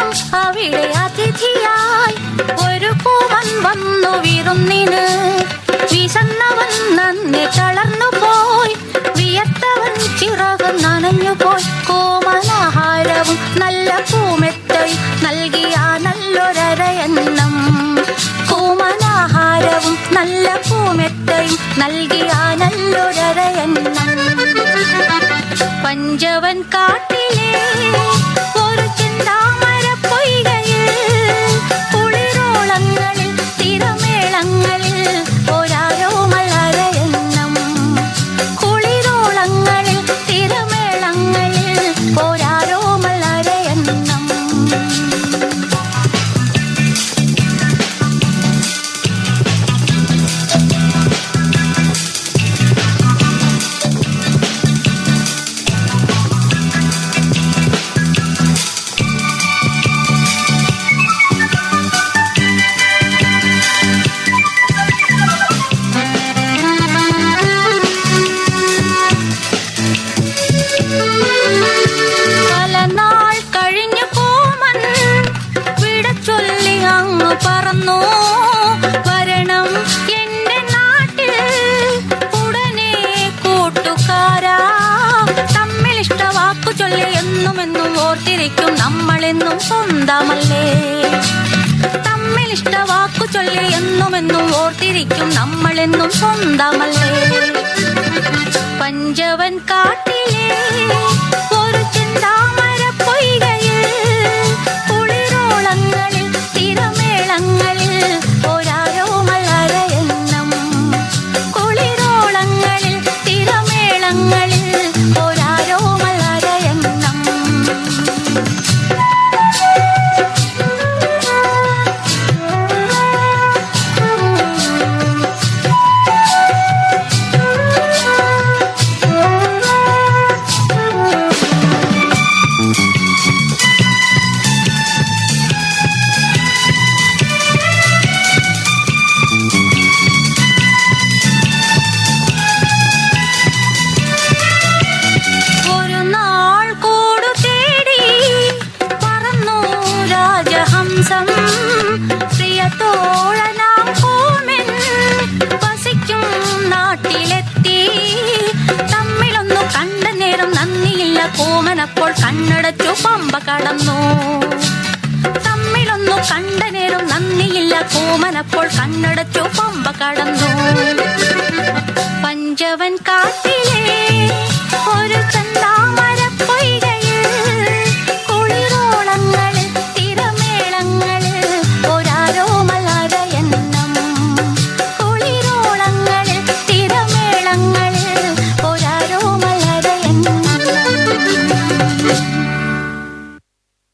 അവിടെ അതിഥിയായി ഒരു പൂവൻ വന്നു വിരുന്നിന്. വിശന്നവൻ നന്നെ തളർന്നുപോയി, വിയർത്തവൻ ചിറക് നനഞ്ഞുപോയി. കോമലാഹാരവും നല്ല പൂമെത്തയും നൽകിയ നല്ലൊരരയന്നം. കോമലാഹാരവും നല്ല പൂമെത്തയും നൽകിയ നല്ലൊരരയന്നം. പഞ്ചവൻ കാട്ടിലെ ഒരു ചെന്താമര പൊയ്കയിൽ കുളിരോളങ്ങളിൽ തിരമേളങ്ങളിൽ ഒരാരോമലരയന്നം. കുളിരോളങ്ങളിൽ തിരമേളങ്ങളിൽ ഒരാരോമലരയന്നം. പറന്നു വരണം എന്റെ നാട്ടിൽ ഉടനെ കൂട്ടുകാരാ. തമ്മിലിഷ്ട വാക്കു ചൊല്ലി എന്നുമെന്നും ഓർത്തിരിക്കും നമ്മളെന്നും സ്വന്തമല്ലേ. തമ്മിലിഷ്ട വാക്കു ചൊല്ലി എന്നുമെന്നും ഓർത്തിരിക്കും നമ്മളെന്നും സ്വന്തമല്ലേ. പഞ്ചവൻ കാട്ടിലെ ഒരു ചെന്താമര പൊയ്കയിൽ കുളിരോളങ്ങളിൽ തിരമേളങ്ങളിൽ ഒരാരോമലരയന്നം. കുളിരോളങ്ങളിൽ തിരമേളങ്ങളിൽ ഒരാരോമലരയന്നം. പ്രിയത്തോഴനാം കോമൻ വസിക്കും നാട്ടിലെത്തി. തമ്മിലൊന്നു കണ്ട നേരം നന്ദിയില്ല കോമനപ്പോൾ കണ്ണടച്ചു പമ്പ കടന്നു. തമ്മിലൊന്നു കണ്ട നേരം നന്ദിയില്ല കോമനപ്പോൾ കണ്ണടച്ചു പമ്പ കടന്നു. പഞ്ചവൻ കാട്ടിലെ